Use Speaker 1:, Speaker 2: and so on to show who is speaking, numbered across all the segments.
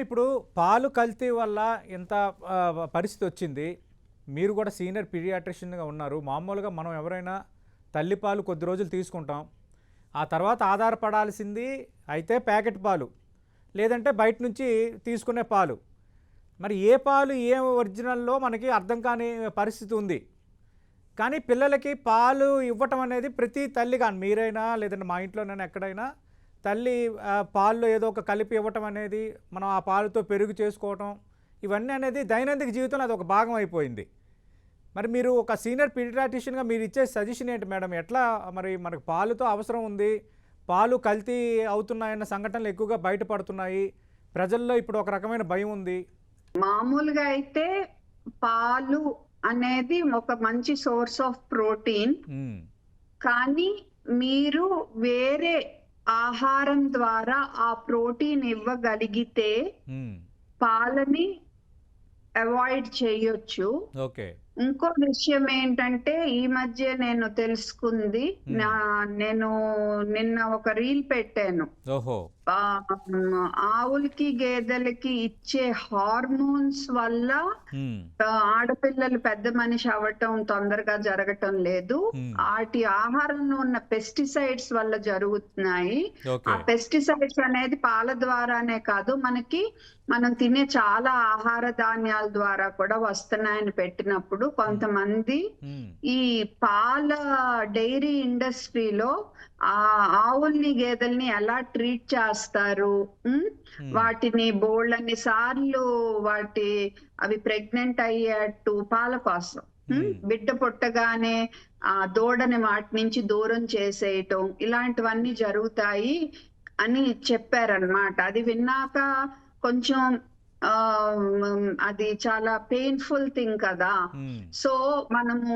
Speaker 1: ఇప్పుడు పాలు కల్తీ వల్ల ఇంత పరిస్థితి వచ్చింది. మీరు కూడా సీనియర్ పీడియాట్రిషియన్‌గా ఉన్నారు. మామూలుగా మనం ఎవరైనా తల్లిపాలు కొద్ది రోజులు తీసుకుంటాం. ఆ తర్వాత ఆధారపడాల్సింది అయితే ప్యాకెట్ పాలు. లేదంటే బయట నుంచి తీసుకునే పాలు. మరి ఏ పాలు ఏ ఒరిజినల్లో మనకి అర్థం కాని పరిస్థితి ఉంది. కానీ పిల్లలకి పాలు ఇవ్వటం అనేది ప్రతి తల్లి గాని మీరైనా లేదంటే మా ఇంట్లోనైనా ఎక్కడైనా తల్లి పాల్లో ఏదో ఒక కలిపి ఇవ్వటం అనేది మనం ఆ పాలతో పెరుగు చేసుకోవటం ఇవన్నీ అనేది దైనందిక జీవితంలో అది ఒక భాగం అయిపోయింది. మరి మీరు ఒక సీనియర్ పీడియాట్రిషియన్‌గా మీరు ఇచ్చే సజెషన్ ఏంటి మేడం? ఎట్లా మరి మనకు పాలుతో అవసరం ఉంది. పాలు కల్తీ అవుతున్నాయన్న సంఘటనలు ఎక్కువగా బయటపడుతున్నాయి. ప్రజల్లో ఇప్పుడు ఒక రకమైన భయం ఉంది.
Speaker 2: మామూలుగా అయితే పాలు అనేది ఒక మంచి సోర్స్ ఆఫ్ ప్రోటీన్. కానీ మీరు వేరే ఆహారం ద్వారా ఆ ప్రోటీన్ ఇవ్వగలిగితే పాలని అవాయిడ్ చేయొచ్చు.
Speaker 1: ఓకే.
Speaker 2: ఇంకో విషయం ఏంటంటే ఈ మధ్య నేను తెలుసుకుంది, నేను నిన్న ఒక రీల్ పెట్టాను.
Speaker 1: ఓహో.
Speaker 2: ఆవులకి గేదెలకి ఇచ్చే హార్మోన్స్ వల్ల ఆడపిల్లలు పెద్ద మనిషి అవ్వటం తొందరగా జరగటం లేదు. వాటి ఆహారంలో ఉన్న పెస్టిసైడ్స్ వల్ల జరుగుతున్నాయి. ఆ పెస్టిసైడ్స్ అనేది పాల ద్వారానే కాదు, మనం తినే చాలా ఆహార ధాన్యాల ద్వారా కూడా వస్తున్నాయని పెట్టినప్పుడు కొంతమంది ఈ పాల డైరీ ఇండస్ట్రీలో ఆ ఆవుల్ని గేదెల్ని ఎలా ట్రీట్ చేస్తారు, వాటిని బోళ్ళన్ని సార్లు అవి ప్రెగ్నెంట్ అయ్యేట్టు పాల కోసం బిడ్డ పుట్టగానే ఆ దూడని వాటి నుంచి దూరం చేసేయటం ఇలాంటివన్నీ జరుగుతాయి అని చెప్పారనమాట. అది విన్నాక కొంచెం అది చాలా పెయిన్ఫుల్ థింగ్ కదా. సో మనము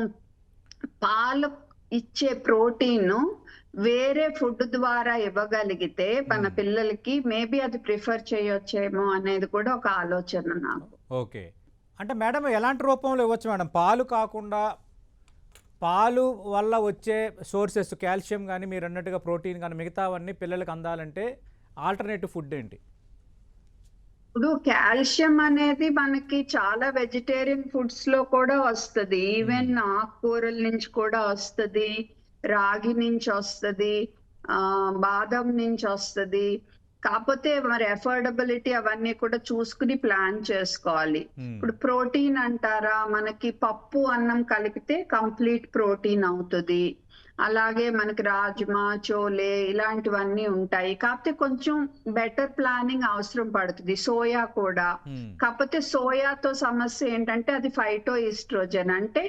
Speaker 2: పాలు ఇచ్చే ప్రోటీన్ వేరే ఫుడ్ ద్వారా ఇవ్వగలిగితే మన పిల్లలకి మేబీ అది ప్రిఫర్ చేయొచ్చేమో అనేది కూడా ఒక ఆలోచన నాకు.
Speaker 1: ఓకే. అంటే మేడం ఎలాంటి రూపంలో ఇవ్వచ్చు మేడం? పాలు కాకుండా పాలు వల్ల వచ్చే సోర్సెస్ కాల్షియం కానీ మీరు అన్నట్టుగా ప్రోటీన్ కానీ మిగతావన్నీ పిల్లలకు అందాలంటే ఆల్టర్నేటివ్ ఫుడ్ ఏంటి?
Speaker 2: ఇప్పుడు కాల్షియం అనేది మనకి చాలా వెజిటేరియన్ ఫుడ్స్ లో కూడా వస్తుంది. ఈవెన్ ఆకుకూరల నుంచి కూడా వస్తుంది, రాగి నుంచి వస్తుంది, బాదం నుంచి వస్తుంది. కాకపోతే మరి అఫోర్డబిలిటీ అవన్నీ కూడా చూసుకుని ప్లాన్ చేసుకోవాలి. ఇప్పుడు ప్రోటీన్ అంటారా, మనకి పప్పు అన్నం కలిపితే కంప్లీట్ ప్రోటీన్ అవుతుంది. అలాగే మనకి రాజ్మా, చోలే ఇలాంటివన్నీ ఉంటాయి. కాకపోతే కొంచెం బెటర్ ప్లానింగ్ అవసరం పడుతుంది. సోయా కూడా. కాకపోతే సోయాతో సమస్య ఏంటంటే అది ఫైటో ఈస్ట్రోజన్, అంటే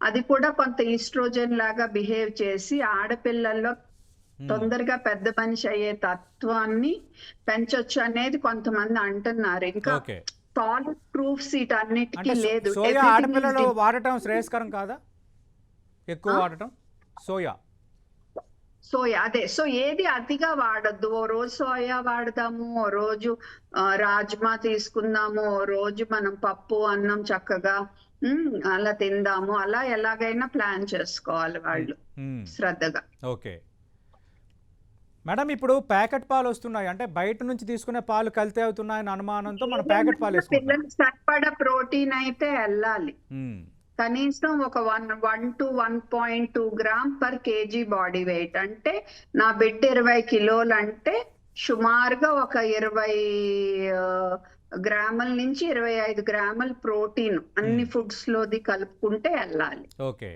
Speaker 2: అది కూడా కొంత ఈస్ట్రోజన్ లాగా బిహేవ్ చేసి ఆడపిల్లల్లో తొందరగా పెద్ద మనిషి అయ్యే తత్వాన్ని పెంచొచ్చు అనేది కొంతమంది అంటున్నారు. ఇంకా సాలిడ్ ప్రూఫ్స్ వీటన్నిటికీ లేదు.
Speaker 1: సోయా ఆడపిల్లలు వాడటం శ్రేయస్కరం కాదా? ఎక్కువ వాడటం
Speaker 2: సోయా అదే. సో ఏది అతిగా వాడద్దు. ఓ రోజు సోయా వాడదాము, ఓ రోజు రాజ్మా తీసుకుందాము, ఓ రోజు మనం పప్పు అన్నం చక్కగా అలా తిందాము. అలా ఎలాగైనా ప్లాన్ చేసుకోవాలి వాళ్ళు శ్రద్ధగా.
Speaker 1: ఓకే మేడం, ఇప్పుడు ప్యాకెట్ పాలు వస్తున్నాయి, అంటే బయట నుంచి తీసుకునే పాలు కల్తీ అవుతున్నాయని అనుమానంతో మనం ప్యాకెట్ పాలు
Speaker 2: పిల్లలకి సరిపడా ప్రోటీన్ అయితే వెళ్ళాలి. కనీసం ఒక 1 to 1.2 gram per KG body weight. అంటే నా బిడ్డ 20 కిలోలు అంటే సుమారుగా ఒక 20 గ్రాముల నుంచి 25 గ్రాముల ప్రోటీన్ అన్ని ఫుడ్స్ లోది కలుపుకుంటే వెళ్ళాలి.
Speaker 1: ఓకే.